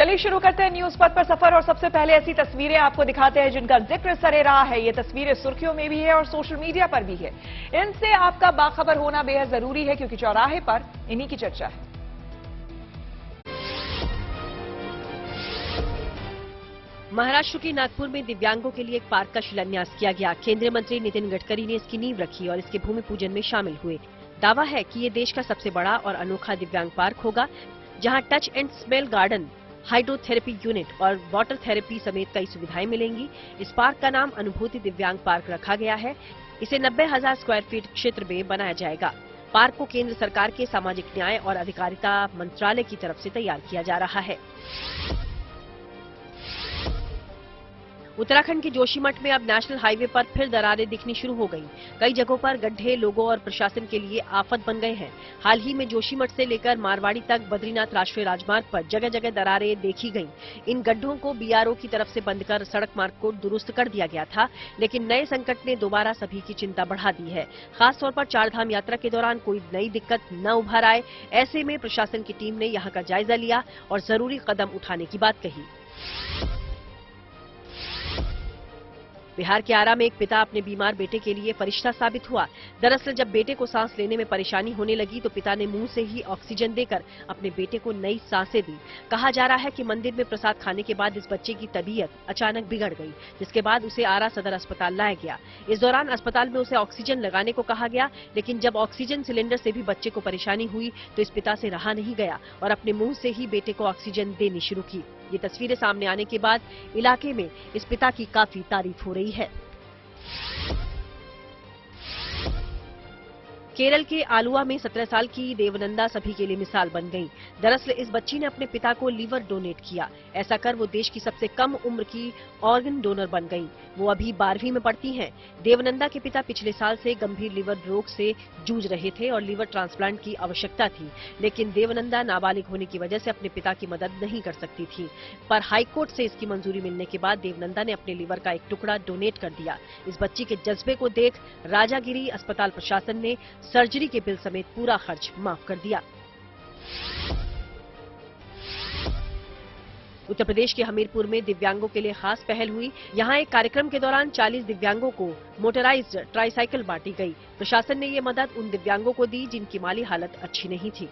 चलिए शुरू करते हैं न्यूज पथ पर सफर और सबसे पहले ऐसी तस्वीरें आपको दिखाते हैं जिनका जिक्र सरे रहा है। ये तस्वीरें सुर्खियों में भी है और सोशल मीडिया पर भी है। इनसे आपका बाखबर होना बेहद जरूरी है क्योंकि चौराहे पर इन्हीं की चर्चा है। महाराष्ट्र के नागपुर में दिव्यांगों के लिए एक पार्क का शिलान्यास किया गया। केंद्रीय मंत्री नितिन गडकरी ने इसकी नींव रखी और इसके भूमि पूजन में शामिल हुए। दावा है कि ये देश का सबसे बड़ा और अनोखा दिव्यांग पार्क होगा, जहां touch and smell garden, hydrotherapy unit और वाटर थेरेपी समेत कई सुविधाएं मिलेंगी। इस पार्क का नाम अनुभूति दिव्यांग पार्क रखा गया है। इसे 90,000 स्क्वायर फीट क्षेत्र में बनाया जाएगा। पार्क को केंद्र सरकार के सामाजिक न्याय और अधिकारिता मंत्रालय की तरफ से तैयार किया जा रहा है। उत्तराखंड के जोशीमठ में अब नेशनल हाईवे पर फिर दरारें दिखनी शुरू हो गई। कई जगहों पर गड्ढे लोगों और प्रशासन के लिए आफत बन गए हैं। हाल ही में जोशीमठ से लेकर मारवाड़ी तक बद्रीनाथ राष्ट्रीय राजमार्ग पर जगह जगह दरारें देखी गईं। इन गड्ढों को बीआरओ की तरफ से बंद कर सड़क मार्ग को दुरुस्त कर दिया गया था, लेकिन नए संकट ने दोबारा सभी की चिंता बढ़ा दी है। खासतौर पर चारधाम यात्रा के दौरान कोई नई दिक्कत न उभर आए, ऐसे में प्रशासन की टीम ने यहाँ का जायजा लिया और जरूरी कदम उठाने की बात कही। बिहार के आरा में एक पिता अपने बीमार बेटे के लिए फरिश्ता साबित हुआ। दरअसल जब बेटे को सांस लेने में परेशानी होने लगी तो पिता ने मुंह से ही ऑक्सीजन देकर अपने बेटे को नई सांसें दी। कहा जा रहा है कि मंदिर में प्रसाद खाने के बाद इस बच्चे की तबीयत अचानक बिगड़ गई, जिसके बाद उसे आरा सदर अस्पताल लाया गया। इस दौरान अस्पताल में उसे ऑक्सीजन लगाने को कहा गया, लेकिन जब ऑक्सीजन सिलेंडर से भी बच्चे को परेशानी हुई तो इस पिता से रहा नहीं गया और अपने मुंह से ही बेटे को ऑक्सीजन देनी शुरू की। ये तस्वीरें सामने आने के बाद इलाके में इस पिता की काफी तारीफ हो रही है। केरल के आलुवा में 17 साल की देवनंदा सभी के लिए मिसाल बन गई। दरअसल इस बच्ची ने अपने पिता को लीवर डोनेट किया। ऐसा कर वो देश की सबसे कम उम्र की ऑर्गन डोनर बन गई। वो अभी 12वीं में पढ़ती हैं। देवनंदा के पिता पिछले साल से गंभीर लीवर रोग से जूझ रहे थे और लीवर ट्रांसप्लांट की आवश्यकता थी, लेकिन देवनंदा नाबालिग होने की वजह से अपने पिता की मदद नहीं कर सकती थी। पर हाईकोर्ट से इसकी मंजूरी मिलने के बाद देवनंदा ने अपने लीवर का एक टुकड़ा डोनेट कर दिया। इस बच्ची के जज्बे को देख राजागिरी अस्पताल प्रशासन ने सर्जरी के बिल समेत पूरा खर्च माफ कर दिया। उत्तर प्रदेश के हमीरपुर में दिव्यांगों के लिए खास पहल हुई। यहाँ एक कार्यक्रम के दौरान 40 दिव्यांगों को मोटराइज्ड ट्राईसाइकिल बांटी गई। प्रशासन ने ये मदद उन दिव्यांगों को दी जिनकी माली हालत अच्छी नहीं थी।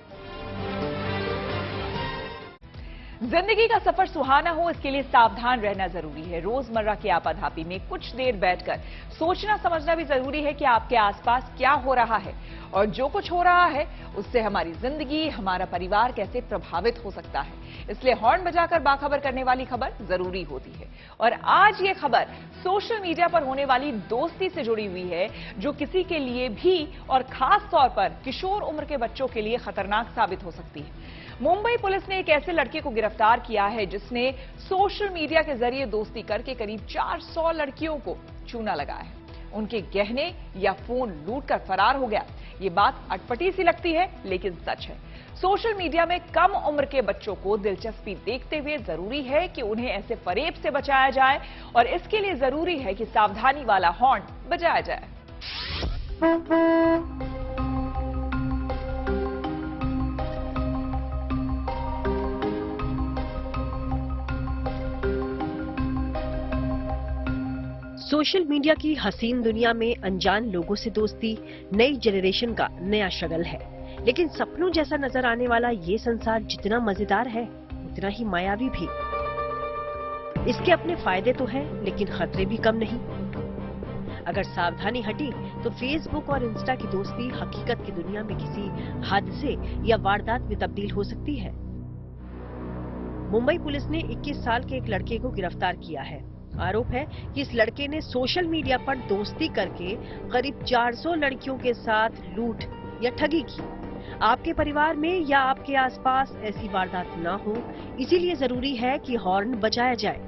जिंदगी का सफर सुहाना हो, इसके लिए सावधान रहना जरूरी है। रोजमर्रा की आपाधापी में कुछ देर बैठकर सोचना समझना भी जरूरी है कि आपके आसपास क्या हो रहा है और जो कुछ हो रहा है उससे हमारी जिंदगी, हमारा परिवार कैसे प्रभावित हो सकता है। इसलिए हॉर्न बजाकर बाखबर करने वाली खबर जरूरी होती है। और आज ये खबर सोशल मीडिया पर होने वाली दोस्ती से जुड़ी हुई है, जो किसी के लिए भी और खास तौर पर किशोर उम्र के बच्चों के लिए खतरनाक साबित हो सकती है। मुंबई पुलिस ने एक ऐसे लड़के को गिरफ्तार किया है जिसने सोशल मीडिया के जरिए दोस्ती करके करीब 400 लड़कियों को चूना लगाया है। उनके गहने या फोन लूटकर फरार हो गया। ये बात अटपटी सी लगती है, लेकिन सच है। सोशल मीडिया में कम उम्र के बच्चों को दिलचस्पी देखते हुए जरूरी है कि उन्हें ऐसे फरेब से बचाया जाए और इसके लिए जरूरी है कि सावधानी वाला हॉर्न बजाया जाए। सोशल मीडिया की हसीन दुनिया में अनजान लोगों से दोस्ती नई जनरेशन का नया शगल है, लेकिन सपनों जैसा नजर आने वाला ये संसार जितना मजेदार है उतना ही मायावी भी। इसके अपने फायदे तो हैं, लेकिन खतरे भी कम नहीं। अगर सावधानी हटी तो फेसबुक और इंस्टा की दोस्ती हकीकत की दुनिया में किसी हादसे या वारदात में तब्दील हो सकती है। मुंबई पुलिस ने 21 साल के एक लड़के को गिरफ्तार किया है। आरोप है कि इस लड़के ने सोशल मीडिया पर दोस्ती करके करीब 400 लड़कियों के साथ लूट या ठगी की। आपके परिवार में या आपके आसपास ऐसी वारदात न हो, इसीलिए जरूरी है कि हॉर्न बजाया जाए।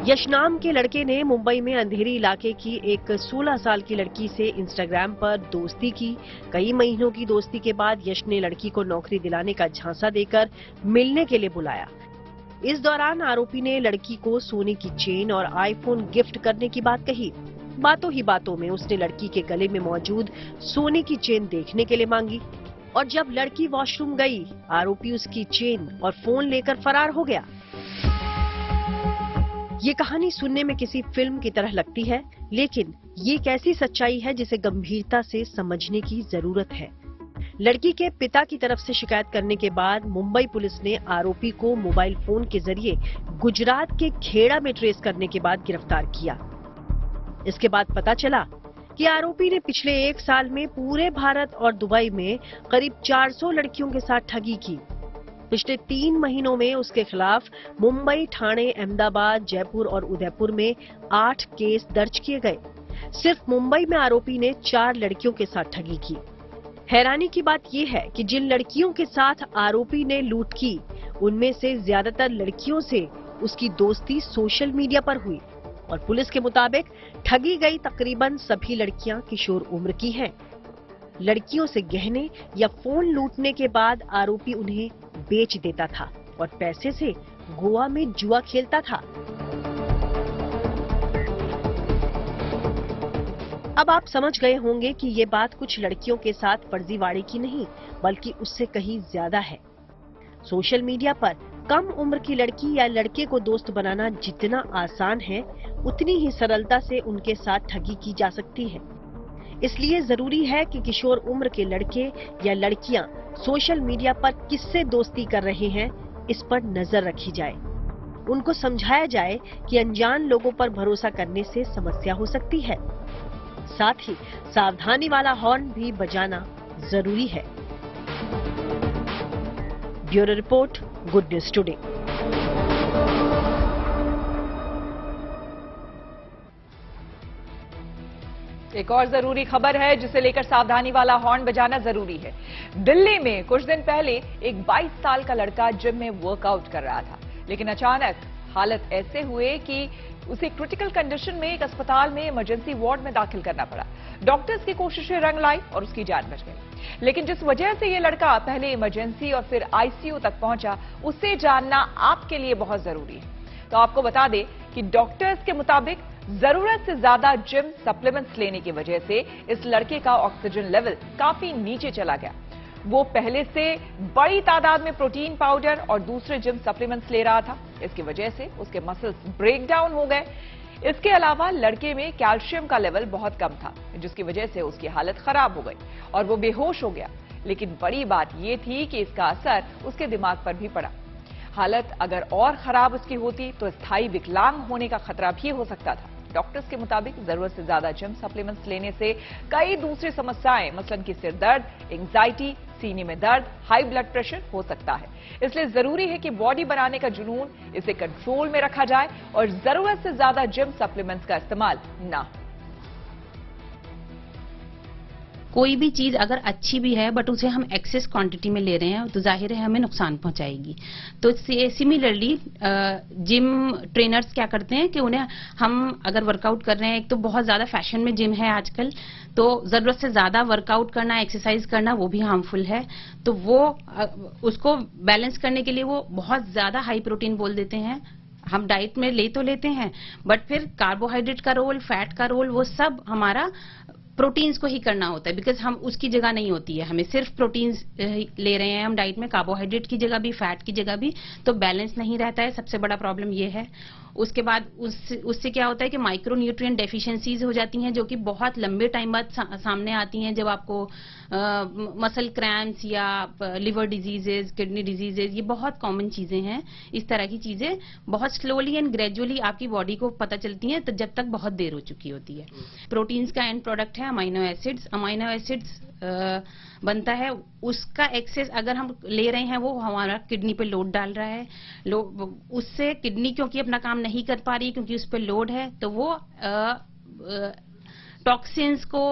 यश नाम के लड़के ने मुंबई में अंधेरी इलाके की एक 16 साल की लड़की से इंस्टाग्राम पर दोस्ती की। कई महीनों की दोस्ती के बाद यश ने लड़की को नौकरी दिलाने का झांसा देकर मिलने के लिए बुलाया। इस दौरान आरोपी ने लड़की को सोने की चेन और आईफोन गिफ्ट करने की बात कही। बातों ही बातों में उसने लड़की के गले में मौजूद सोने की चेन देखने के लिए मांगी। और जब लड़की वॉशरूम गई, आरोपी उसकी चेन और फोन लेकर फरार हो गया। ये कहानी सुनने में किसी फिल्म की तरह लगती है, लेकिन ये एक ऐसी सच्चाई है जिसे गंभीरता से समझने की जरूरत है। लड़की के पिता की तरफ से शिकायत करने के बाद मुंबई पुलिस ने आरोपी को मोबाइल फोन के जरिए गुजरात के खेड़ा में ट्रेस करने के बाद गिरफ्तार किया। इसके बाद पता चला कि आरोपी ने पिछले 1 साल में पूरे भारत और दुबई में करीब 400 लड़कियों के साथ ठगी की। पिछले 3 महीनों में उसके खिलाफ मुंबई, ठाणे, अहमदाबाद, जयपुर और उदयपुर में 8 केस दर्ज किए गए। सिर्फ मुंबई में आरोपी ने 4 लड़कियों के साथ ठगी की। हैरानी की बात यह है कि जिन लड़कियों के साथ आरोपी ने लूट की, उनमें से ज्यादातर लड़कियों से उसकी दोस्ती सोशल मीडिया पर हुई और पुलिस के मुताबिक ठगी गई तकरीबन सभी लड़कियां किशोर उम्र की हैं। लड़कियों से गहने या फोन लूटने के बाद आरोपी उन्हें बेच देता था और पैसे से गोवा में जुआ खेलता था। अब आप समझ गए होंगे कि ये बात कुछ लड़कियों के साथ फर्जीवाड़े की नहीं, बल्कि उससे कहीं ज्यादा है। सोशल मीडिया पर कम उम्र की लड़की या लड़के को दोस्त बनाना जितना आसान है, उतनी ही सरलता से उनके साथ ठगी की जा सकती है। इसलिए जरूरी है कि किशोर उम्र के लड़के या लड़कियां सोशल मीडिया पर किससे दोस्ती कर रहे हैं, इस पर नजर रखी जाए। उनको समझाया जाए कि अनजान लोगों पर भरोसा करने से समस्या हो सकती है। साथ ही सावधानी वाला हॉर्न भी बजाना जरूरी है। Bureau report, good news today. एक और जरूरी खबर है जिसे लेकर सावधानी वाला हॉर्न बजाना जरूरी है। दिल्ली में कुछ दिन पहले एक 22 साल का लड़का जिम में वर्कआउट कर रहा था, लेकिन अचानक हालत ऐसे हुए कि उसे क्रिटिकल कंडीशन में एक अस्पताल में इमरजेंसी वार्ड में दाखिल करना पड़ा। डॉक्टर्स की कोशिशें रंग लाई और उसकी जान बच गई। लेकिन जिस वजह से ये लड़का पहले इमरजेंसी और फिर आईसीयू तक पहुंचा, उसे जानना आपके लिए बहुत जरूरी है। तो आपको बता दें कि डॉक्टर्स के मुताबिक जरूरत से ज्यादा जिम सप्लीमेंट्स लेने की वजह से इस लड़के का ऑक्सीजन लेवल काफी नीचे चला गया। वो पहले से बड़ी तादाद में प्रोटीन पाउडर और दूसरे जिम सप्लीमेंट्स ले रहा था। इसकी वजह से उसके मसल्स ब्रेक डाउन हो गए। इसके अलावा लड़के में कैल्शियम का लेवल बहुत कम था, जिसकी वजह से उसकी हालत खराब हो गई और वो बेहोश हो गया। लेकिन बड़ी बात यह थी कि इसका असर उसके दिमाग पर भी पड़ा। हालत अगर और खराब उसकी होती तो स्थायी विकलांग होने का खतरा भी हो सकता था। डॉक्टर्स के मुताबिक जरूरत से ज्यादा जिम सप्लीमेंट्स लेने से कई दूसरी समस्याएं, मसलन की सिर दर्द, एंजाइटी, सीने में दर्द, हाई ब्लड प्रेशर हो सकता है। इसलिए जरूरी है कि बॉडी बनाने का जुनून, इसे कंट्रोल में रखा जाए और जरूरत से ज्यादा जिम सप्लीमेंट्स का इस्तेमाल ना हो। कोई भी चीज अगर अच्छी भी है बट उसे हम एक्सेस क्वांटिटी में ले रहे हैं तो जाहिर है हमें नुकसान पहुंचाएगी। तो सिमिलरली जिम ट्रेनर्स क्या करते हैं कि उन्हें हम अगर वर्कआउट कर रहे हैं, एक तो बहुत ज्यादा फैशन में जिम है आजकल, तो जरूरत से ज्यादा वर्कआउट करना, एक्सरसाइज करना वो भी हार्मफुल है। तो वो उसको बैलेंस करने के लिए वो बहुत ज्यादा हाई प्रोटीन बोल देते हैं। हम डाइट में ले तो लेते हैं बट फिर कार्बोहाइड्रेट का रोल, फैट का रोल, वो सब हमारा प्रोटीन्स को ही करना होता है, बिकॉज हम उसकी जगह नहीं होती है, हमें सिर्फ प्रोटीन्स ले रहे हैं हम डाइट में, कार्बोहाइड्रेट की जगह भी, फैट की जगह भी, तो बैलेंस नहीं रहता है। सबसे बड़ा प्रॉब्लम ये है। उसके बाद उससे क्या होता है कि माइक्रो न्यूट्रिएंट डेफिशिएंसीज हो जाती हैं, जो कि बहुत लंबे टाइम बाद सामने आती हैं, जब आपको मसल क्रैम्प्स या लिवर डिजीजेज, किडनी डिजीजेज, ये बहुत कॉमन चीजें हैं। इस तरह की चीजें बहुत स्लोली एंड ग्रेजुअली आपकी बॉडी को पता चलती हैं, तो जब तक बहुत देर हो चुकी होती है। प्रोटीन्स का एंड प्रोडक्ट है अमाइनो एसिड्स। अमाइनो एसिड्स बनता है, उसका एक्सेस अगर हम ले रहे हैं वो हमारा किडनी पे लोड डाल रहा है। उससे किडनी क्योंकि अपना काम नहीं कर पा रही क्योंकि उस पर लोड है, तो वो टॉक्सिन्स को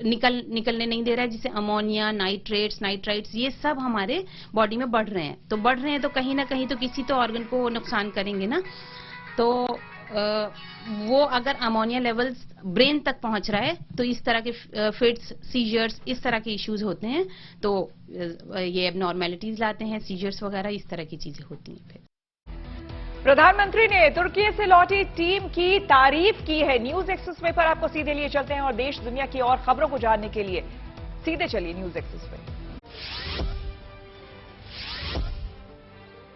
निकलने नहीं दे रहा है, जिसे अमोनिया, नाइट्राइट्स ये सब हमारे बॉडी में बढ़ रहे हैं। तो बढ़ रहे हैं तो कहीं ना कहीं तो किसी तो ऑर्गन को नुकसान करेंगे ना। तो वो अगर अमोनिया लेवल्स ब्रेन तक पहुंच रहा है तो इस तरह के फिट्स, सीजर्स, इस तरह के इश्यूज होते हैं। तो ये एबनॉर्मेलिटीज लाते हैं, सीजर्स वगैरह, इस तरह की चीजें होती हैं। फिर प्रधानमंत्री ने तुर्की से लौटी टीम की तारीफ की है। न्यूज एक्सप्रेस पर आपको सीधे लिए चलते हैं और देश दुनिया की और खबरों को जानने के लिए सीधे चलिए न्यूज एक्सप्रेस पे।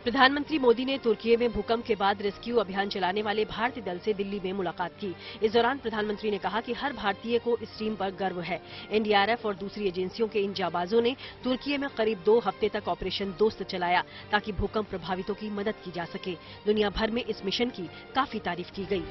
प्रधानमंत्री मोदी ने तुर्की में भूकंप के बाद रेस्क्यू अभियान चलाने वाले भारतीय दल से दिल्ली में मुलाकात की। इस दौरान प्रधानमंत्री ने कहा कि हर भारतीय को इस टीम पर गर्व है। एनडीआरएफ और दूसरी एजेंसियों के इन जाबाजों ने तुर्की में करीब 2 हफ्ते तक ऑपरेशन दोस्त चलाया ताकि भूकंप प्रभावितों की मदद की जा सके। दुनिया भर में इस मिशन की काफी तारीफ की गई।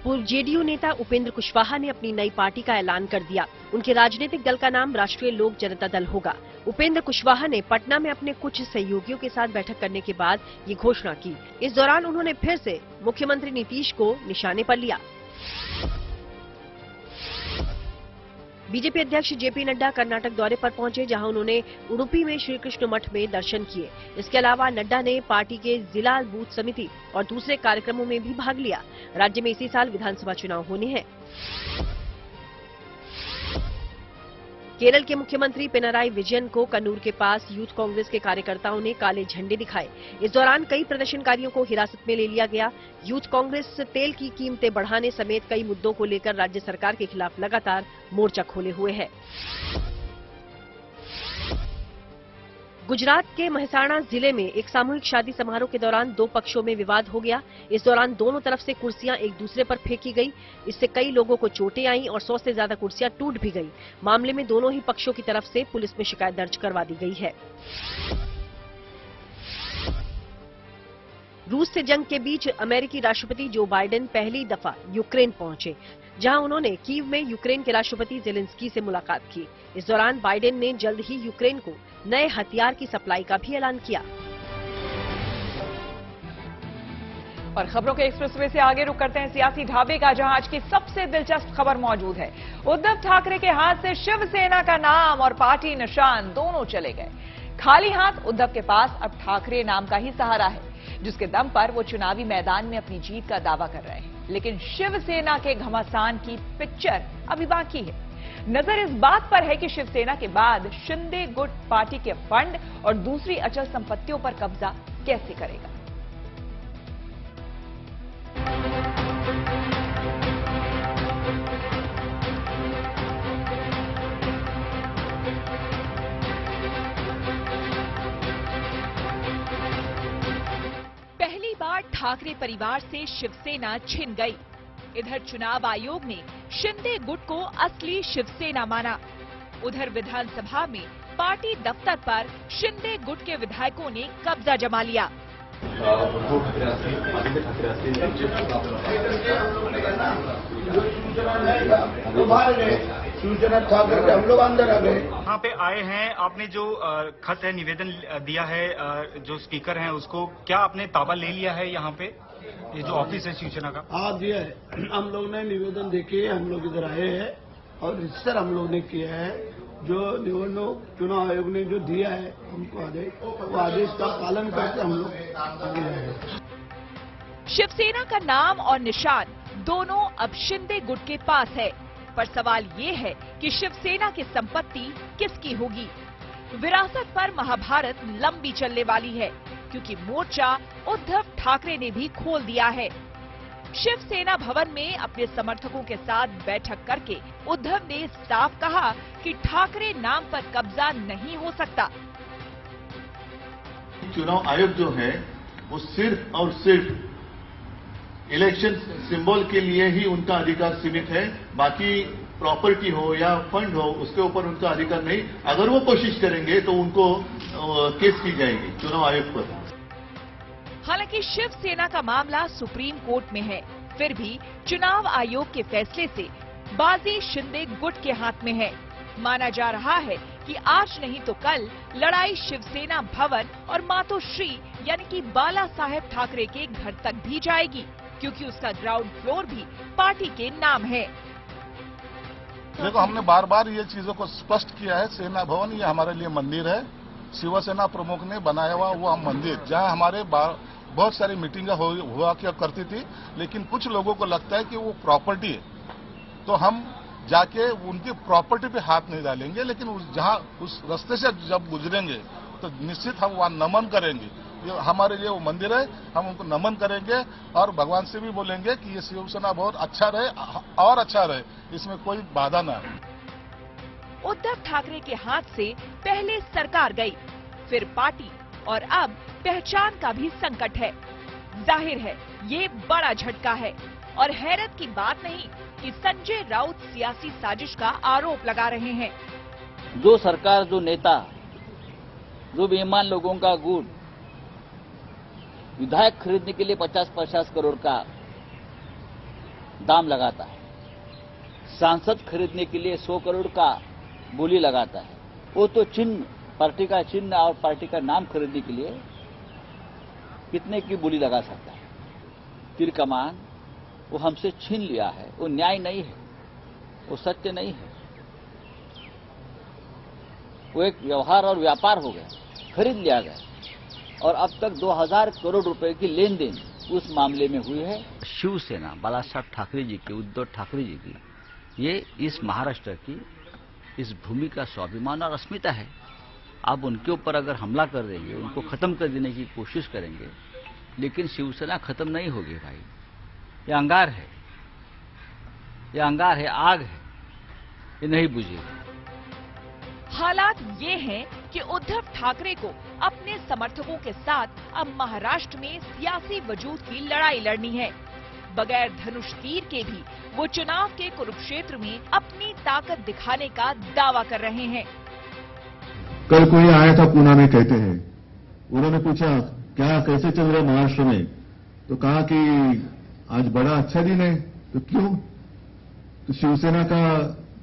पूर्व जेडीयू नेता उपेंद्र कुशवाहा ने अपनी नई पार्टी का ऐलान कर दिया। उनके राजनीतिक दल का नाम राष्ट्रीय लोक जनता दल होगा। उपेंद्र कुशवाहा ने पटना में अपने कुछ सहयोगियों के साथ बैठक करने के बाद ये घोषणा की। इस दौरान उन्होंने फिर से मुख्यमंत्री नीतीश को निशाने पर लिया। बीजेपी अध्यक्ष जेपी नड्डा कर्नाटक दौरे पर पहुंचे, जहां उन्होंने उडुपी में श्री कृष्ण मठ में दर्शन किए। इसके अलावा नड्डा ने पार्टी के जिला बूथ समिति और दूसरे कार्यक्रमों में भी भाग लिया। राज्य में इसी साल विधानसभा चुनाव होने हैं। केरल के मुख्यमंत्री पिनराई विजयन को कन्नूर के पास यूथ कांग्रेस के कार्यकर्ताओं ने काले झंडे दिखाए। इस दौरान कई प्रदर्शनकारियों को हिरासत में ले लिया गया। यूथ कांग्रेस तेल की कीमतें बढ़ाने समेत कई मुद्दों को लेकर राज्य सरकार के खिलाफ लगातार मोर्चा खोले हुए है। गुजरात के महसाणा जिले में एक सामूहिक शादी समारोह के दौरान 2 पक्षों में विवाद हो गया। इस दौरान दोनों तरफ से कुर्सियां एक दूसरे पर फेंकी गई। इससे कई लोगों को चोटें आईं और 100 से ज्यादा कुर्सियां टूट भी गई। मामले में दोनों ही पक्षों की तरफ से पुलिस में शिकायत दर्ज करवा दी गई है। रूस से जंग के बीच अमेरिकी राष्ट्रपति जो बाइडेन पहली दफा यूक्रेन पहुंचे, जहां उन्होंने कीव में यूक्रेन के राष्ट्रपति जेलेंस्की से मुलाकात की। इस दौरान बाइडेन ने जल्द ही यूक्रेन को नए हथियार की सप्लाई का भी ऐलान किया। और खबरों के एक्सप्रेसवे से आगे रुक करते हैं सियासी ढाबे का, जहां आज की सबसे दिलचस्प खबर मौजूद है। उद्धव ठाकरे के हाथ से शिवसेना का नाम और पार्टी निशान दोनों चले गए। खाली हाथ उद्धव के पास अब ठाकरे नाम का ही सहारा है, जिसके दम पर वो चुनावी मैदान में अपनी जीत का दावा कर रहे हैं। लेकिन शिवसेना के घमासान की पिक्चर अभी बाकी है। नजर इस बात पर है कि शिवसेना के बाद शिंदे गुट पार्टी के फंड और दूसरी अचल संपत्तियों पर कब्जा कैसे करेगा। पहली बार ठाकरे परिवार से शिवसेना छिन गई। इधर चुनाव आयोग ने शिंदे गुट को असली शिवसेना माना। उधर विधानसभा में पार्टी दफ्तर पर शिंदे गुट के विधायकों ने कब्जा जमा लिया। सूचना ठाकरे हम लोग अंदर आ गए। यहाँ पे आए हैं, आपने जो खत है, निवेदन दिया है, जो स्पीकर हैं उसको क्या आपने ताबा ले लिया है? यहाँ पे ये जो ऑफिस है शिवसेना का। हाँ दिया है, हम लोग ने निवेदन देके हम लोग इधर आए हैं और रजिस्टर हम लोग ने किया है। जो निवडणूक चुनाव आयोग ने जो दिया है हमको आदेश, वो आदेश का पालन करके हम लोग आगे आए हैं। शिवसेना का नाम और निशान दोनों अब शिंदे गुट के पास है, पर सवाल ये है कि शिवसेना की संपत्ति किसकी होगी। विरासत पर महाभारत लंबी चलने वाली है, क्योंकि मोर्चा उद्धव ठाकरे ने भी खोल दिया है। शिवसेना भवन में अपने समर्थकों के साथ बैठक करके उद्धव ने साफ कहा कि ठाकरे नाम पर कब्जा नहीं हो सकता। चुनाव आयोग जो है वो सिर्फ और सिर्फ इलेक्शन सिंबल के लिए ही उनका अधिकार सीमित है। बाकी प्रॉपर्टी हो या फंड हो उसके ऊपर उनका अधिकार नहीं। अगर वो कोशिश करेंगे तो उनको केस की जाएगी चुनाव आयोग पर। हालांकि शिवसेना का मामला सुप्रीम कोर्ट में है, फिर भी चुनाव आयोग के फैसले से बाजी शिंदे गुट के हाथ में है। माना जा रहा है कि आज नहीं तो कल लड़ाई शिवसेना भवन और मातोश्री यानी कि बाला साहेब ठाकरे के घर तक भी जाएगी, क्योंकि उसका ग्राउंड फ्लोर भी पार्टी के नाम है। देखो, हमने बार बार ये चीजों को स्पष्ट किया है। सेना भवन ये हमारे लिए मंदिर है। शिवसेना प्रमुख ने बनाया हुआ वो मंदिर, जहां हमारे बहुत सारी मीटिंगें हुआ करती थी, लेकिन कुछ लोगों को लगता है कि वो प्रॉपर्टी है, तो हम जाके उनकी प्रॉपर्टी पे हाथ नहीं डालेंगे। लेकिन उस रास्ते से जब गुजरेंगे तो निश्चित हम वहाँ नमन करेंगे। ये हमारे लिए वो मंदिर है, हम उनको नमन करेंगे और भगवान से भी बोलेंगे कि ये शिवसेना बहुत अच्छा रहे और अच्छा रहे, इसमें कोई बाधा ना है। उद्धव ठाकरे के हाथ से पहले सरकार गई, फिर पार्टी और अब पहचान का भी संकट है। जाहिर है ये बड़ा झटका है और हैरत की बात नहीं कि संजय राउत सियासी साजिश का आरोप लगा रहे हैं। जो सरकार, जो नेता, जो बेईमान लोगों का गुट विधायक खरीदने के लिए 50-50 करोड़ का दाम लगाता है, सांसद खरीदने के लिए 100 करोड़ का बोली लगाता है, वो तो चिन्ह, पार्टी का चिन्ह और पार्टी का नाम खरीदने के लिए कितने की बोली लगा सकता है। तीर कमान वो हमसे छीन लिया है, वो न्याय नहीं है, वो सत्य नहीं है, वो एक व्यवहार और व्यापार हो गया, खरीद लिया गया और अब तक 2000 करोड़ रुपए की लेन देन उस मामले में हुई है। शिवसेना बालासाहेब ठाकरे जी की, उद्धव ठाकरे जी की, ये इस महाराष्ट्र की, इस भूमि का स्वाभिमान और अस्मिता है। आप उनके ऊपर अगर हमला कर देंगे, उनको खत्म कर देने की कोशिश करेंगे, लेकिन शिवसेना खत्म नहीं होगी भाई। ये अंगार है, ये अंगार है, आग है, ये नहीं बुझेगा। हालात ये हैं कि उद्धव ठाकरे को अपने समर्थकों के साथ अब महाराष्ट्र में सियासी वजूद की लड़ाई लड़नी है। बगैर धनुष तीर के भी वो चुनाव के कुरुक्षेत्र में अपनी ताकत दिखाने का दावा कर रहे हैं। कल कोई आया था पूना में, कहते हैं, उन्होंने पूछा क्या कैसे चल रहा महाराष्ट्र में, तो कहा कि आज बड़ा अच्छा दिन है। तो क्यों? तो शिवसेना का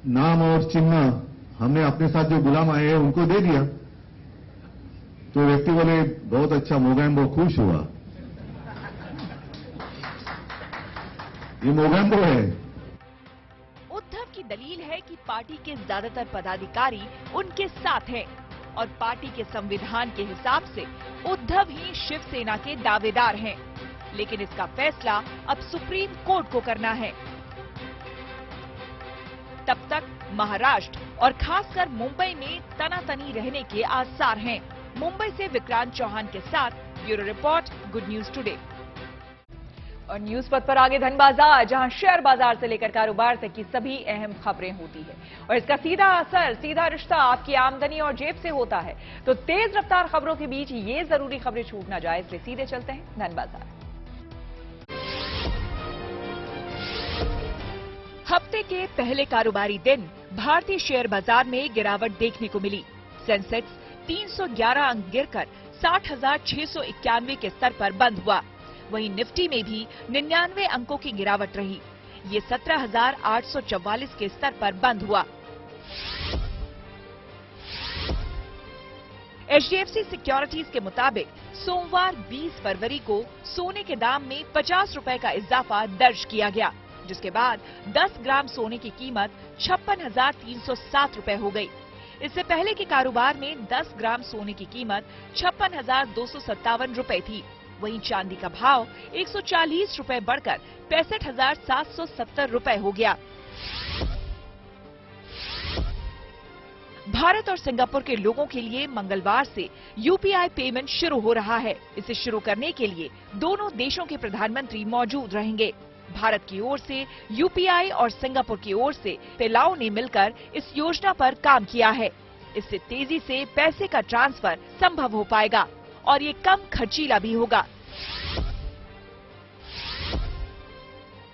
नाम और चिन्ह हमने अपने साथ जो गुलाम आए हैं उनको दे दिया। तो व्यक्ति बोले बहुत अच्छा, मोगैम्बो खुश हुआ। ये मोगैम्बो है। उद्धव की दलील है कि पार्टी के ज्यादातर पदाधिकारी उनके साथ हैं और पार्टी के संविधान के हिसाब से उद्धव ही शिवसेना के दावेदार हैं, लेकिन इसका फैसला अब सुप्रीम कोर्ट को करना है। तब तक महाराष्ट्र और खासकर मुंबई में तनातनी रहने के आसार हैं। मुंबई से विक्रांत चौहान के साथ bureau report, good news today. और न्यूज पथ पर आगे धन बाजार, जहां शेयर बाजार से लेकर कारोबार तक की सभी अहम खबरें होती है और इसका सीधा असर, सीधा रिश्ता आपकी आमदनी और जेब से होता है। तो तेज रफ्तार खबरों के बीच ये जरूरी खबरें छूट ना जाए, इसलिए सीधे चलते हैं धन बाजार। हफ्ते के पहले कारोबारी दिन भारतीय शेयर बाजार में गिरावट देखने को मिली। सेंसेक्स 311 अंक गिरकर 60,691 के स्तर पर बंद हुआ। वहीं निफ्टी में भी 99 अंकों की गिरावट रही। ये 17,844 के स्तर पर बंद हुआ। HDFC सिक्योरिटीज के मुताबिक सोमवार 20 फरवरी को सोने के दाम में 50 रुपए का इजाफा दर्ज किया गया, जिसके बाद 10 ग्राम सोने की कीमत 56,307 रुपए हो गई। इससे पहले के कारोबार में 10 ग्राम सोने की कीमत 56,257 रुपए थी। वहीं चांदी का भाव 140 रुपए बढ़कर 65,770 रुपए हो गया। भारत और सिंगापुर के लोगों के लिए मंगलवार से UPI पेमेंट शुरू हो रहा है। इसे शुरू करने के लिए दोनों देशों के प्रधानमंत्री मौजूद रहेंगे। भारत की ओर से UPI और सिंगापुर की ओर से पेलाओ ने मिलकर इस योजना पर काम किया है। इससे तेजी से पैसे का ट्रांसफर संभव हो पाएगा और ये कम खर्चीला भी होगा।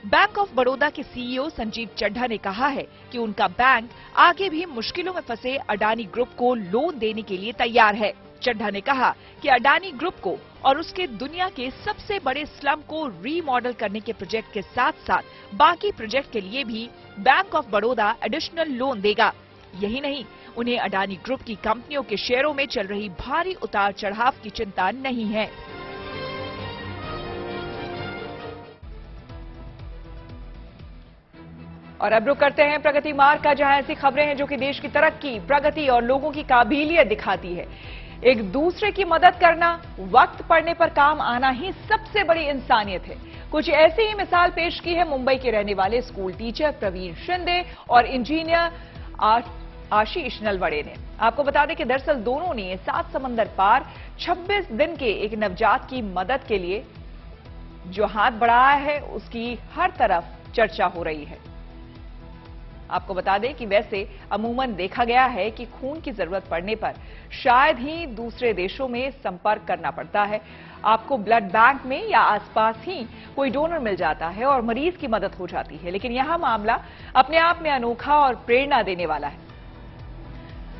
बैंक ऑफ बड़ौदा के CEO संजीव चड्ढा ने कहा है कि उनका बैंक आगे भी मुश्किलों में फंसे अडानी ग्रुप को लोन देने के लिए तैयार है। चड्ढा ने कहा कि अडानी ग्रुप को और उसके दुनिया के सबसे बड़े स्लम को रीमॉडल करने के प्रोजेक्ट के साथ साथ बाकी प्रोजेक्ट के लिए भी bank of Baroda additional loan देगा। यही नहीं, उन्हें अडानी ग्रुप की कंपनियों के शेयरों में चल रही भारी उतार चढ़ाव की चिंता नहीं है। और अब रुक करते हैं प्रगति मार्ग का, जहां ऐसी खबरें हैं जो कि देश की तरक्की, प्रगति और लोगों की काबिलियत दिखाती है। एक दूसरे की मदद करना, वक्त पड़ने पर काम आना ही सबसे बड़ी इंसानियत है। कुछ ऐसी ही मिसाल पेश की है मुंबई के रहने वाले स्कूल टीचर प्रवीण शिंदे और इंजीनियर आशीष नलवड़े ने। आपको बता दें कि दरअसल दोनों ने 7 समंदर पार 26 दिन के एक नवजात की मदद के लिए जो हाथ बढ़ाया है, उसकी हर तरफ चर्चा हो रही है। आपको बता दें कि वैसे अमूमन देखा गया है कि खून की जरूरत पड़ने पर शायद ही दूसरे देशों में संपर्क करना पड़ता है। आपको ब्लड बैंक में या आसपास ही कोई डोनर मिल जाता है और मरीज की मदद हो जाती है, लेकिन यहां मामला अपने आप में अनोखा और प्रेरणा देने वाला है।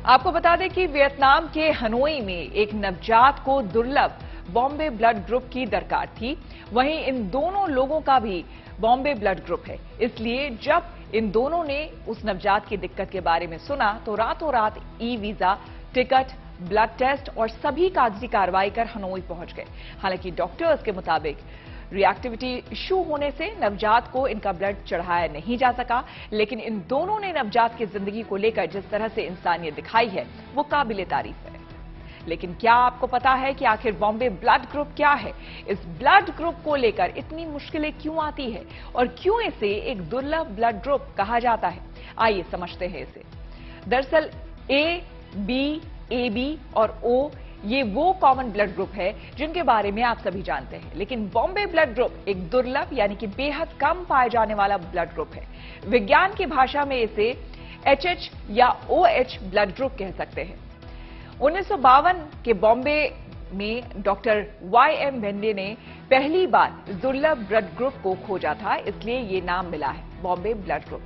आपको बता दें कि वियतनाम के हनोई में एक नवजात को दुर्लभ बॉम्बे ब्लड ग्रुप की दरकार थी। वहीं इन दोनों लोगों का भी बॉम्बे ब्लड ग्रुप है, इसलिए जब इन दोनों ने उस नवजात की दिक्कत के बारे में सुना तो रातों रात e visa, ticket, blood test और सभी कागजी कार्रवाई कर हनोई पहुंच गए। हालांकि डॉक्टर्स के मुताबिक रिएक्टिविटी इश्यू होने से नवजात को इनका ब्लड चढ़ाया नहीं जा सका, लेकिन इन दोनों ने नवजात की जिंदगी को लेकर जिस तरह से इंसानियत दिखाई है वो काबिले तारीफ है। लेकिन क्या आपको पता है कि आखिर बॉम्बे ब्लड ग्रुप क्या है? इस ब्लड ग्रुप को लेकर इतनी मुश्किलें क्यों आती है और क्यों इसे एक दुर्लभ ब्लड ग्रुप कहा जाता है? आइए समझते हैं इसे। दरअसल ए, बी, AB और O ये वो कॉमन ब्लड ग्रुप है जिनके बारे में आप सभी जानते हैं, लेकिन बॉम्बे ब्लड ग्रुप एक दुर्लभ यानी कि बेहद कम पाए जाने वाला ब्लड ग्रुप है। विज्ञान की भाषा में इसे HH या OH ब्लड ग्रुप कह सकते हैं। 1952 के बॉम्बे में डॉक्टर YM बेंडे ने पहली बार दुर्लभ ब्लड ग्रुप को खोजा था, इसलिए ये नाम मिला है बॉम्बे ब्लड ग्रुप।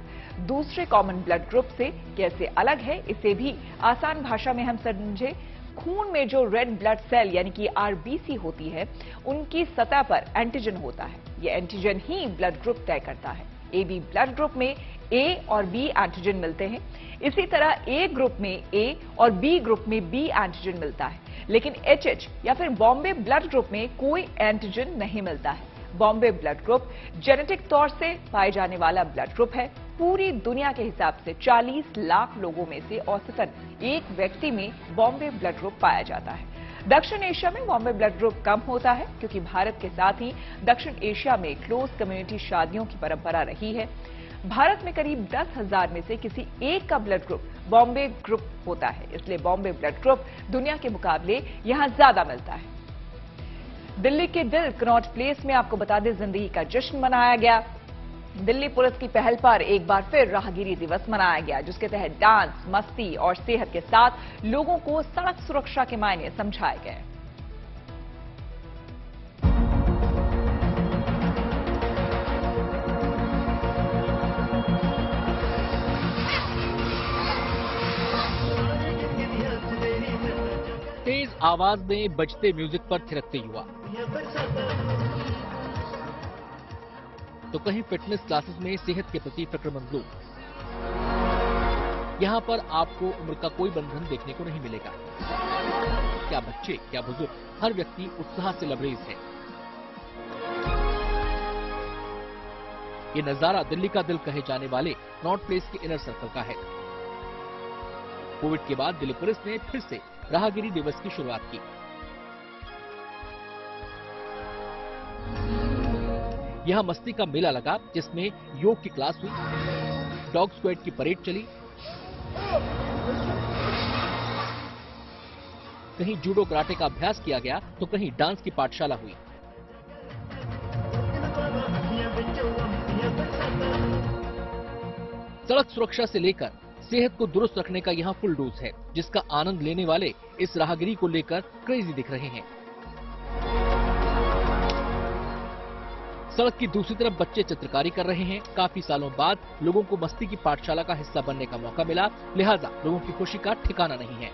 दूसरे कॉमन ब्लड ग्रुप से कैसे अलग है इसे भी आसान भाषा में हम समझे। खून में जो रेड ब्लड सेल यानी कि RBC होती है उनकी सतह पर एंटीजन होता है। यह एंटीजन ही ब्लड ग्रुप तय करता है। AB ब्लड ग्रुप में A और B एंटीजन मिलते हैं। इसी तरह A ग्रुप में A और B ग्रुप में B एंटीजन मिलता है, लेकिन HH या फिर बॉम्बे ब्लड ग्रुप में कोई एंटीजन नहीं मिलता है। बॉम्बे ब्लड ग्रुप जेनेटिक तौर से पाए जाने वाला ब्लड ग्रुप है। पूरी दुनिया के हिसाब से 40 लाख लोगों में से औसतन एक व्यक्ति में बॉम्बे ब्लड ग्रुप पाया जाता है। दक्षिण एशिया में बॉम्बे ब्लड ग्रुप कम होता है क्योंकि भारत के साथ ही दक्षिण एशिया में क्लोज कम्युनिटी शादियों की परंपरा रही है। भारत में करीब 10,000 में से किसी एक का ब्लड ग्रुप बॉम्बे ग्रुप होता है, इसलिए बॉम्बे ब्लड ग्रुप दुनिया के मुकाबले यहां ज्यादा मिलता है। दिल्ली के दिल कनॉट प्लेस में आपको बता दें जिंदगी का जश्न मनाया गया। दिल्ली पुलिस की पहल पर एक बार फिर राहगीरी दिवस मनाया गया, जिसके तहत डांस, मस्ती और सेहत के साथ लोगों को सड़क सुरक्षा के मायने समझाए गए। तेज आवाज में बजते म्यूजिक पर थिरकते युवा, तो कहीं फिटनेस क्लासेस में सेहत के प्रति फिक्रमंद लोग। यहाँ पर आपको उम्र का कोई बंधन देखने को नहीं मिलेगा। क्या बच्चे, क्या बुजुर्ग, हर व्यक्ति उत्साह से लबरेज है। ये नजारा दिल्ली का दिल कहे जाने वाले कनॉट प्लेस के इनर सर्कल का है। कोविड के बाद दिल्ली पुलिस ने फिर से राहगीरी दिवस की शुरुआत की। यहाँ मस्ती का मेला लगा, जिसमें योग की क्लास हुई, डॉग स्क्वाड की परेड चली, कहीं जूडो कराटे का अभ्यास किया गया तो कहीं डांस की पाठशाला हुई। सड़क सुरक्षा से लेकर सेहत को दुरुस्त रखने का यहाँ फुल डोज है, जिसका आनंद लेने वाले इस राहगीरी को लेकर क्रेजी दिख रहे हैं। सड़क की दूसरी तरफ बच्चे चित्रकारी कर रहे हैं। काफी सालों बाद लोगों को मस्ती की पाठशाला का हिस्सा बनने का मौका मिला, लिहाजा लोगों की खुशी का ठिकाना नहीं है।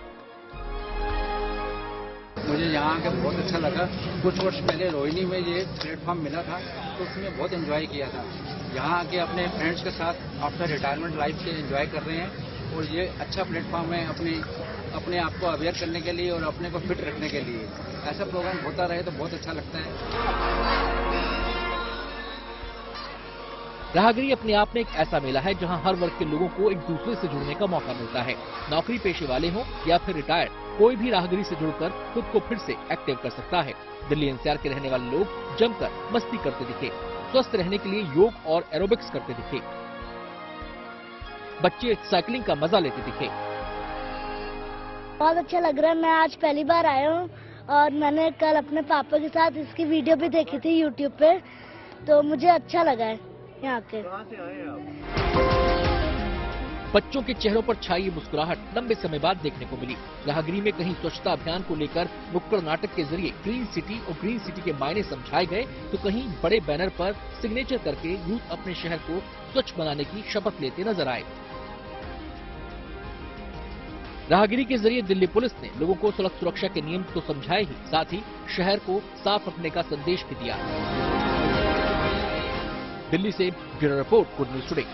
मुझे यहाँ आकर बहुत अच्छा लगा। कुछ वर्ष पहले रोहिणी में ये प्लेटफॉर्म मिला था तो उसमें बहुत एंजॉय किया था। यहाँ आके अपने फ्रेंड्स के साथ आफ्टर रिटायरमेंट लाइफ से एंजॉय कर रहे हैं और ये अच्छा प्लेटफॉर्म है अपने आप को अवेयर करने के लिए और अपने को फिट रखने के लिए। ऐसा प्रोग्राम होता रहे तो बहुत अच्छा लगता है। राहगीरी अपने आप में एक ऐसा मेला है जहां हर वर्ग के लोगों को एक दूसरे से जुड़ने का मौका मिलता है। नौकरी पेशे वाले हों या फिर रिटायर्ड, कोई भी राहगीरी से जुड़कर खुद को फिर से एक्टिव कर सकता है। दिल्ली एनसीआर के रहने वाले लोग जमकर मस्ती करते दिखे, स्वस्थ रहने के लिए योग और एरोबिक्स करते दिखे, बच्चे साइकिलिंग का मजा लेते दिखे। बहुत अच्छा लग रहा है। मैं आज पहली बार आया हूँ और मैंने कल अपने पापा के साथ इसकी वीडियो भी देखी थी यूट्यूब पे, तो मुझे अच्छा लगा है यहाँ के। बच्चों के चेहरों पर छाई ये मुस्कुराहट लंबे समय बाद देखने को मिली। राहगिरी में कहीं स्वच्छता अभियान को लेकर नुक्कड़ नाटक के जरिए ग्रीन सिटी और ग्रीन सिटी के मायने समझाए गए, तो कहीं बड़े बैनर पर सिग्नेचर करके यूथ अपने शहर को स्वच्छ बनाने की शपथ लेते नजर आए। राहगिरी के जरिए दिल्ली पुलिस ने लोगों को सड़क सुरक्षा के नियम तो समझाए ही, साथ ही शहर को साफ रखने का संदेश भी दिया। दिल्ली से bureau report, good news today.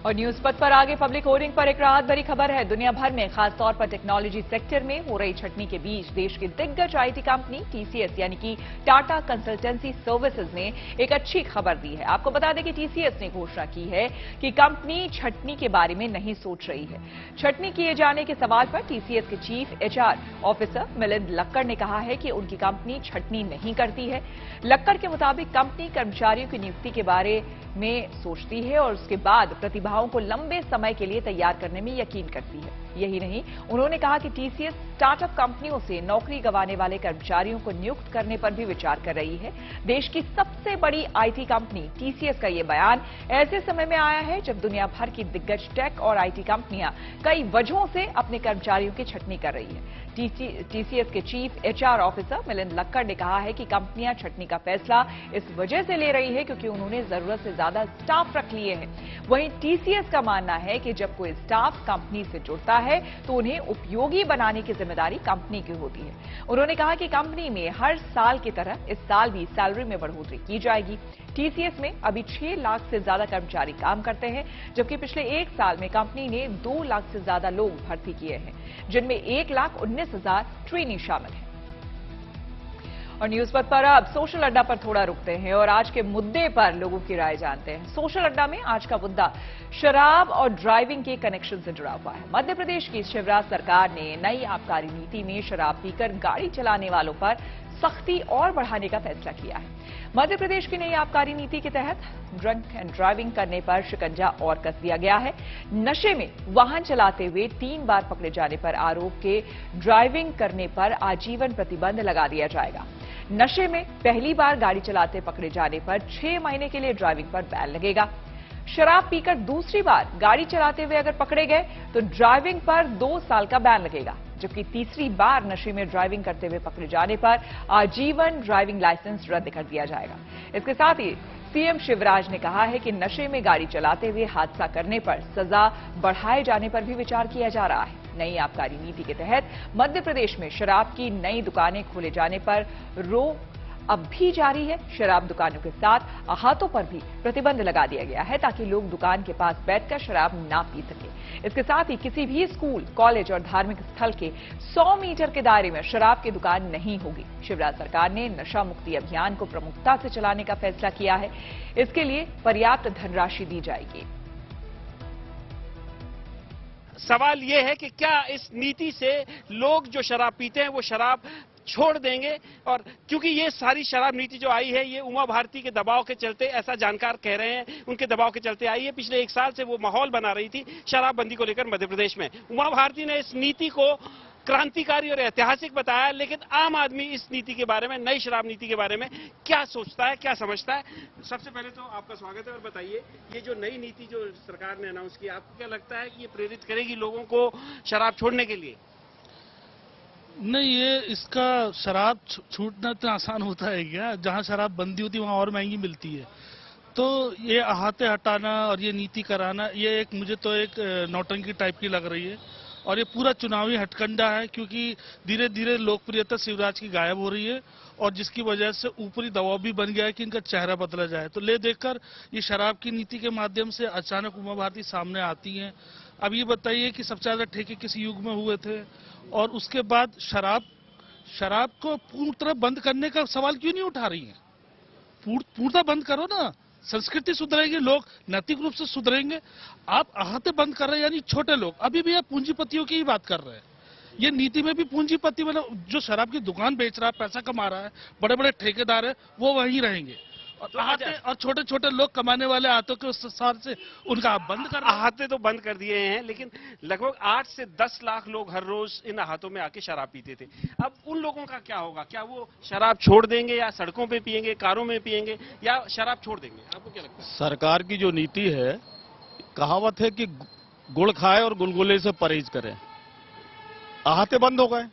और न्यूज पथ पर आगे पब्लिक होर्डिंग पर एक राहत भरी खबर है। दुनिया भर में खासतौर पर टेक्नोलॉजी सेक्टर में हो रही छटनी के बीच देश की दिग्गज आईटी कंपनी टीसीएस यानी कि टाटा कंसल्टेंसी सर्विसेज ने एक अच्छी खबर दी है। आपको बता दें कि टीसीएस ने घोषणा की है कि कंपनी छटनी के बारे में नहीं सोच रही है। छटनी किए जाने के सवाल पर टीसीएस के चीफ एचआर ऑफिसर मिलिंद लक्कड़ ने कहा है कि उनकी कंपनी छटनी नहीं करती है। लक्कड़ के मुताबिक कंपनी कर्मचारियों की नियुक्ति के बारे में सोचती है और उसके बाद प्रतिभाओं को लंबे समय के लिए तैयार करने में यकीन करती है। यही नहीं, उन्होंने कहा कि टीसीएस स्टार्टअप कंपनियों से नौकरी गंवाने वाले कर्मचारियों को नियुक्त करने पर भी विचार कर रही है। देश की सबसे बड़ी आईटी कंपनी टीसीएस का ये बयान ऐसे समय में आया है जब दुनिया भर की दिग्गज टेक और आईटी कंपनियां कई वजहों से अपने कर्मचारियों की छटनी कर रही है। टीसीएस के चीफ एचआर ऑफिसर मिलिंद लक्कड़ ने कहा है कि कंपनियां छटनी का फैसला इस वजह से ले रही है क्योंकि उन्होंने जरूरत से ज्यादा स्टाफ रख लिए हैं। वहीं टीसीएस का मानना है कि जब कोई स्टाफ कंपनी से जुड़ता है तो उन्हें उपयोगी बनाने की जिम्मेदारी कंपनी की होती है। उन्होंने कहा कि कंपनी में हर साल की तरह इस साल भी सैलरी में बढ़ोतरी की जाएगी। टीसीएस में अभी 6 लाख से ज्यादा कर्मचारी काम करते हैं, जबकि पिछले 1 साल में कंपनी ने 2 लाख से ज्यादा लोग भर्ती किए हैं, जिनमें 1,19,000 ट्रेनी शामिल हैं। और न्यूज पथ पर अब सोशल अड्डा पर थोड़ा रुकते हैं और आज के मुद्दे पर लोगों की राय जानते हैं। सोशल अड्डा में आज का मुद्दा शराब और ड्राइविंग के कनेक्शन से जुड़ा हुआ है। मध्य प्रदेश की शिवराज सरकार ने नई आबकारी नीति में शराब पीकर गाड़ी चलाने वालों पर सख्ती और बढ़ाने का फैसला किया है। मध्य प्रदेश की नई आबकारी नीति के तहत ड्रंक एंड ड्राइविंग करने पर शिकंजा और कस दिया गया है। नशे में वाहन चलाते हुए 3 बार पकड़े जाने पर आरोप के ड्राइविंग करने पर आजीवन प्रतिबंध लगा दिया जाएगा। नशे में पहली बार गाड़ी चलाते पकड़े जाने पर 6 महीने के लिए ड्राइविंग पर बैन लगेगा। शराब पीकर दूसरी बार गाड़ी चलाते हुए अगर पकड़े गए तो ड्राइविंग पर 2 साल का बैन लगेगा, जबकि तीसरी बार नशे में ड्राइविंग करते हुए पकड़े जाने पर आजीवन ड्राइविंग लाइसेंस रद्द कर दिया जाएगा। इसके साथ ही सीएम शिवराज ने कहा है कि नशे में गाड़ी चलाते हुए हादसा करने पर सजा बढ़ाए जाने पर भी विचार किया जा रहा है। नई आबकारी नीति के तहत मध्य प्रदेश में शराब की नई दुकानें खोले जाने पर रोक अब भी जारी है। शराब दुकानों के साथ अहातों पर भी प्रतिबंध लगा दिया गया है ताकि लोग दुकान के पास बैठकर शराब ना पी सके। इसके साथ ही किसी भी स्कूल, कॉलेज और धार्मिक स्थल के 100 मीटर के दायरे में शराब की दुकान नहीं होगी। शिवराज सरकार ने नशा मुक्ति अभियान को प्रमुखता से चलाने का फैसला किया है। इसके लिए पर्याप्त धनराशि दी जाएगी। सवाल ये है कि क्या इस नीति से लोग जो शराब पीते हैं वो शराब छोड़ देंगे, और क्योंकि ये सारी शराब नीति जो आई है ये उमा भारती के दबाव के चलते, ऐसा जानकार कह रहे हैं, उनके दबाव के चलते आई है। पिछले 1 साल से वो माहौल बना रही थी शराबबंदी को लेकर मध्य प्रदेश में। उमा भारती ने इस नीति को क्रांतिकारी और ऐतिहासिक बताया, लेकिन आम आदमी इस नीति के बारे में, नई शराब नीति के बारे में क्या सोचता है, क्या समझता है? सबसे पहले तो आपका स्वागत है और बताइए, ये जो नई नीति जो सरकार ने अनाउंस की, आपको क्या लगता है कि ये प्रेरित करेगी लोगों को शराब छोड़ने के लिए? नहीं, ये इसका शराब छूटना इतना आसान होता है क्या? जहाँ शराब बंदी होती है वहाँ और महंगी मिलती है। तो ये अहाते हटाना और ये नीति कराना, ये एक मुझे तो एक नौटंकी टाइप की लग रही है और ये पूरा चुनावी हथकंडा है, क्योंकि धीरे धीरे लोकप्रियता शिवराज की गायब हो रही है और जिसकी वजह से ऊपरी दबाव भी बन गया है कि इनका चेहरा बदला जाए। तो ले देखकर ये शराब की नीति के माध्यम से अचानक उमा भारती सामने आती हैं। अब ये बताइए कि सबसे ज्यादा ठेके किस युग में हुए थे, और उसके बाद शराब को पूर्ण तरह बंद करने का सवाल क्यों नहीं उठा रही है? पूर्णतः बंद करो ना, संस्कृति सुधरेगी, लोग नैतिक रूप से सुधरेंगे। आप अहाते बंद कर रहे हैं, यानी छोटे लोग। अभी भी आप पूंजीपतियों की ही बात कर रहे हैं। ये नीति में भी पूंजीपति, मतलब जो शराब की दुकान बेच रहा है, पैसा कमा रहा है, बड़े बड़े ठेकेदार है, वो वहीं रहेंगे और छोटे छोटे लोग कमाने वाले हाथों के उस हिसाब से उनका आप बंद कर रहे हैं। हाथे तो बंद कर दिए हैं, लेकिन लगभग 8 से 10 लाख लोग हर रोज इन हाथों में आके शराब पीते थे। अब उन लोगों का क्या होगा? क्या वो शराब छोड़ देंगे, या सड़कों पे पिएंगे, कारों में पिएंगे, या शराब छोड़ देंगे? आपको क्या लगता है? सरकार की जो नीति है, कहावत है कि गुड़ खाए और गुलगुले से परहेज करें। आहाते बंद हो गए,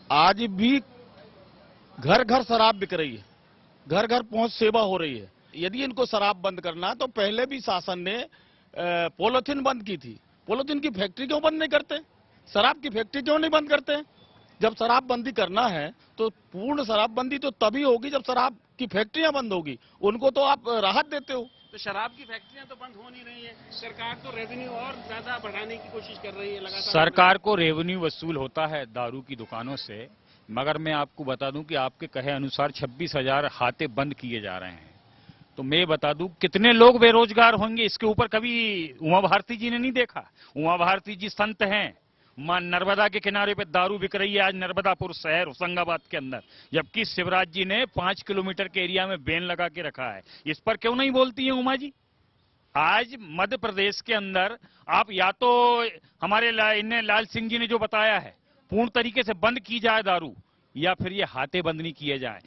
आज भी घर घर शराब बिक रही है, घर घर पहुंच सेवा हो रही है। यदि इनको शराब बंद करना तो पहले भी शासन ने पॉलिथीन बंद की थी। पॉलिथीन की फैक्ट्री क्यों बंद नहीं करते? शराब की फैक्ट्री क्यों नहीं बंद करते? जब शराब बंदी करना है तो पूर्ण शराबबंदी तो तभी होगी जब शराब की फैक्ट्रियां बंद होगी। उनको तो आप राहत देते हो। तो शराब की फैक्ट्रियां तो बंद हो नहीं रही है, सरकार तो रेवेन्यू और ज्यादा बढ़ाने की कोशिश कर रही है लगातार। सरकार को रेवेन्यू वसूल होता है दारू की दुकानों से, मगर मैं आपको बता दूं कि आपके कहे अनुसार 26,000 हाथे बंद किए जा रहे हैं। तो मैं बता दूं कितने लोग बेरोजगार होंगे, इसके ऊपर कभी उमा भारती जी ने नहीं देखा? उमा भारती जी संत हैं। मां नर्मदा के किनारे पे दारू बिक रही है आज नर्मदापुर शहर होशंगाबाद के अंदर, जबकि शिवराज जी ने 5 किलोमीटर के एरिया में बैन लगा के रखा है। इस पर क्यों नहीं बोलती है उमा जी? आज मध्य प्रदेश के अंदर आप या तो हमारे लाल सिंह जी ने जो बताया है पूर्ण तरीके से बंद की जाए दारू, या फिर ये हाथे बंद नहीं किए जाए।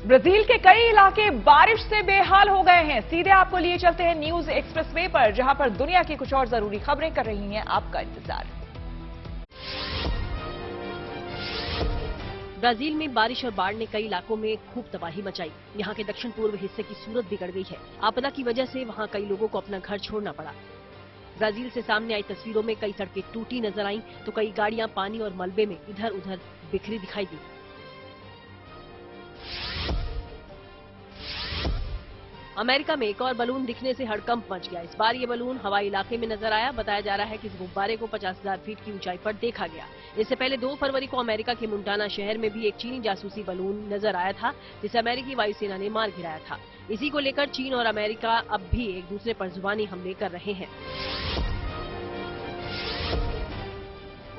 ब्राजील के कई इलाके बारिश से बेहाल हो गए हैं। सीधे आपको लिए चलते हैं न्यूज एक्सप्रेसवे पर, जहां पर दुनिया की कुछ और जरूरी खबरें कर रही हैं आपका इंतजार। ब्राजील में बारिश और बाढ़ ने कई इलाकों में खूब तबाही मचाई। यहाँ के दक्षिण पूर्व हिस्से की सूरत बिगड़ गई है। आपदा की वजह से वहाँ कई लोगों को अपना घर छोड़ना पड़ा। ब्राजील से सामने आई तस्वीरों में कई सड़कें टूटी नजर आईं, तो कई गाड़ियां पानी और मलबे में इधर उधर बिखरी दिखाई दी। अमेरिका में एक और बलून दिखने से हड़कंप मच गया। इस बार ये बलून हवाई इलाके में नजर आया। बताया जा रहा है कि इस गुब्बारे को 50,000 फीट की ऊंचाई पर देखा गया। इससे पहले 2 फरवरी को अमेरिका के मोंटाना शहर में भी एक चीनी जासूसी बलून नजर आया था, जिसे अमेरिकी वायुसेना ने मार गिराया था। इसी को लेकर चीन और अमेरिका अब भी एक दूसरे पर जुबानी हमले कर रहे हैं।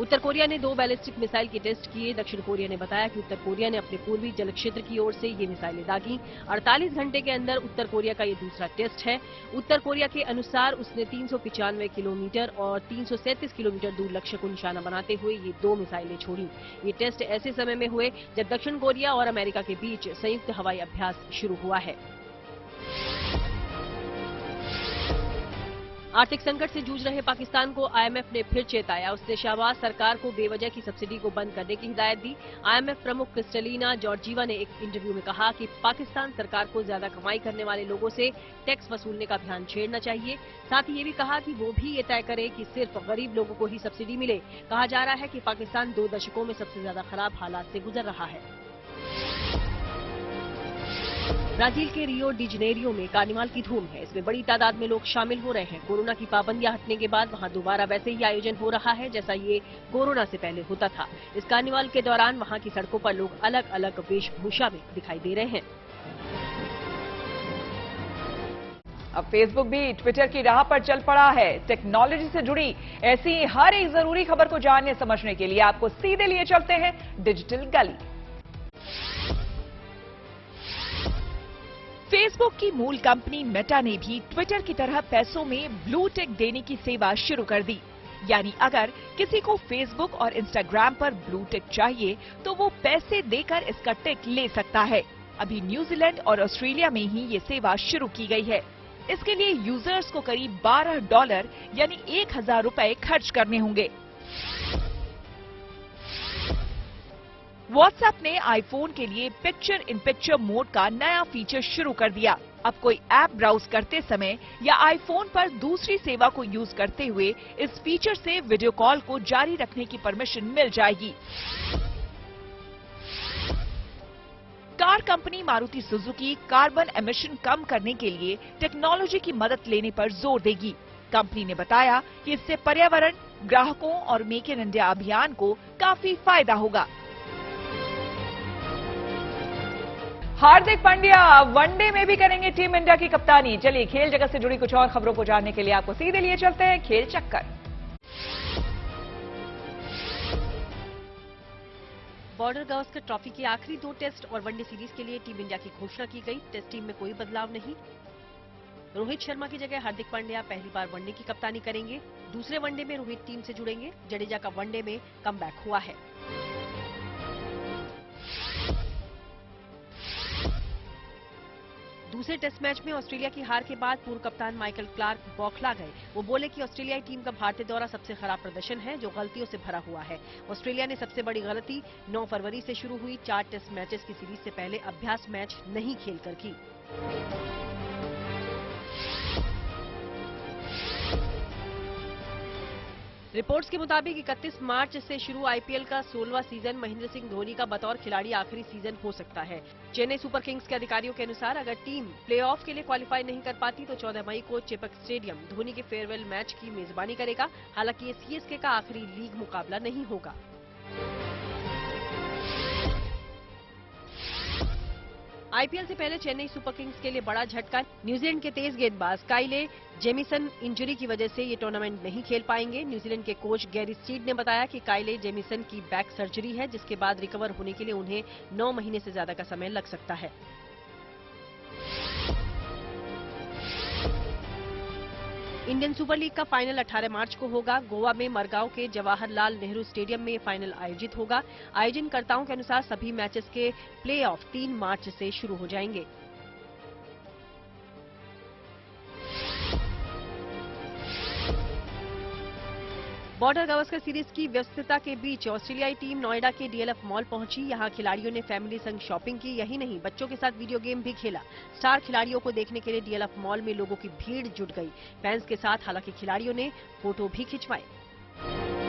उत्तर कोरिया ने 2 बैलिस्टिक मिसाइल के टेस्ट किए। दक्षिण कोरिया ने बताया कि उत्तर कोरिया ने अपने पूर्वी जल क्षेत्र की ओर से ये मिसाइलें दागी। 48 घंटे के अंदर उत्तर कोरिया का ये दूसरा टेस्ट है। उत्तर कोरिया के अनुसार उसने 395 किलोमीटर और 337 किलोमीटर दूर लक्ष्य को निशाना बनाते हुए ये 2 मिसाइलें छोड़ी। ये टेस्ट ऐसे समय में हुए जब दक्षिण कोरिया और अमेरिका के बीच संयुक्त हवाई अभ्यास शुरू हुआ है। आर्थिक संकट से जूझ रहे पाकिस्तान को आईएमएफ ने फिर चेताया। उसने शाहबाज सरकार को बेवजह की सब्सिडी को बंद करने की हिदायत दी। आईएमएफ प्रमुख क्रिस्टलिना जॉर्जीवा ने एक इंटरव्यू में कहा कि पाकिस्तान सरकार को ज्यादा कमाई करने वाले लोगों से टैक्स वसूलने का अभियान छेड़ना चाहिए। साथ ही ये भी कहा कि वो भी ये तय करे कि सिर्फ गरीब लोगों को ही सब्सिडी मिले। कहा जा रहा है कि पाकिस्तान 2 दशकों में सबसे ज्यादा खराब हालात से गुजर रहा है। ब्राजील के रियो डी जनेरियो में कार्निवाल की धूम है। इसमें बड़ी तादाद में लोग शामिल हो रहे हैं। कोरोना की पाबंदियां हटने के बाद वहां दोबारा वैसे ही आयोजन हो रहा है जैसा ये कोरोना से पहले होता था। इस कार्निवाल के दौरान वहां की सड़कों पर लोग अलग अलग वेशभूषा में दिखाई दे रहे हैं। अब फेसबुक भी ट्विटर की राह पर चल पड़ा है। टेक्नोलॉजी से जुड़ी ऐसी हर एक जरूरी खबर को जानने समझने के लिए आपको सीधे लिए चलते हैं डिजिटल गली। फेसबुक की मूल कंपनी मेटा ने भी ट्विटर की तरह पैसों में ब्लू टिक देने की सेवा शुरू कर दी। यानी अगर किसी को फेसबुक और इंस्टाग्राम पर ब्लू टिक चाहिए तो वो पैसे देकर इसका टिक ले सकता है। अभी न्यूजीलैंड और ऑस्ट्रेलिया में ही ये सेवा शुरू की गई है। इसके लिए यूजर्स को करीब $12 यानी 1,000 रुपए खर्च करने होंगे। व्हाट्सएप ने आईफोन के लिए पिक्चर इन पिक्चर मोड का नया फीचर शुरू कर दिया। अब कोई ऐप ब्राउज करते समय या आईफोन पर दूसरी सेवा को यूज करते हुए इस फीचर से वीडियो कॉल को जारी रखने की परमिशन मिल जाएगी। Car company Maruti Suzuki carbon emission कम करने के लिए टेक्नोलॉजी की मदद लेने पर जोर देगी। कंपनी ने बताया कि इससे पर्यावरण, ग्राहकों और मेक इन इंडिया अभियान को काफी फायदा होगा। हार्दिक पांड्या वनडे में भी करेंगे टीम इंडिया की कप्तानी। चलिए खेल जगत से जुड़ी कुछ और खबरों को जानने के लिए आपको सीधे लिए चलते हैं खेल चक्कर। बॉर्डर गावस्कर ट्रॉफी के आखिरी 2 टेस्ट और वनडे सीरीज के लिए टीम इंडिया की घोषणा की गई। टेस्ट टीम में कोई बदलाव नहीं। रोहित शर्मा की जगह हार्दिक पांड्या पहली बार वनडे की कप्तानी करेंगे। दूसरे वनडे में रोहित टीम से जुड़ेंगे। जडेजा का वनडे में कमबैक हुआ है। दूसरे टेस्ट मैच में ऑस्ट्रेलिया की हार के बाद पूर्व कप्तान माइकल क्लार्क बौखला गए। वो बोले कि ऑस्ट्रेलियाई टीम का भारतीय दौरा सबसे खराब प्रदर्शन है, जो गलतियों से भरा हुआ है। ऑस्ट्रेलिया ने सबसे बड़ी गलती 9 फरवरी से शुरू हुई 4 टेस्ट मैचेस की सीरीज से पहले अभ्यास मैच नहीं खेलकर की। रिपोर्ट्स के मुताबिक 31 मार्च से शुरू आईपीएल का 16वां सीजन महेंद्र सिंह धोनी का बतौर खिलाड़ी आखिरी सीजन हो सकता है। चेन्नई सुपर किंग्स के अधिकारियों के अनुसार अगर टीम प्लेऑफ के लिए क्वालिफाई नहीं कर पाती तो 14 मई को चेपक स्टेडियम धोनी के फेयरवेल मैच की मेजबानी करेगा। हालांकि ये सीएसके का आखिरी लीग मुकाबला नहीं होगा। आईपीएल से पहले चेन्नई सुपर किंग्स के लिए बड़ा झटका। न्यूजीलैंड के तेज गेंदबाज काइले जेमिसन इंजरी की वजह से ये टूर्नामेंट नहीं खेल पाएंगे। न्यूजीलैंड के कोच गैरी स्टीड ने बताया कि काइले जेमिसन की बैक सर्जरी है, जिसके बाद रिकवर होने के लिए उन्हें 9 महीने से ज्यादा का समय लग सकता है। इंडियन सुपर लीग का फाइनल 18 मार्च को होगा। गोवा में मरगांव के जवाहरलाल नेहरू स्टेडियम में फाइनल आयोजित होगा। आयोजनकर्ताओं के अनुसार सभी मैचेस के प्लेऑफ 3 मार्च से शुरू हो जाएंगे। बॉर्डर गावस्कर सीरीज की व्यस्तता के बीच ऑस्ट्रेलियाई टीम नोएडा के डीएलएफ मॉल पहुंची। यहां खिलाड़ियों ने फैमिली संग शॉपिंग की। यही नहीं, बच्चों के साथ वीडियो गेम भी खेला। स्टार खिलाड़ियों को देखने के लिए डीएलएफ मॉल में लोगों की भीड़ जुट गई। फैंस के साथ हालांकि खिलाड़ियों ने फोटो भी खिंचवाए।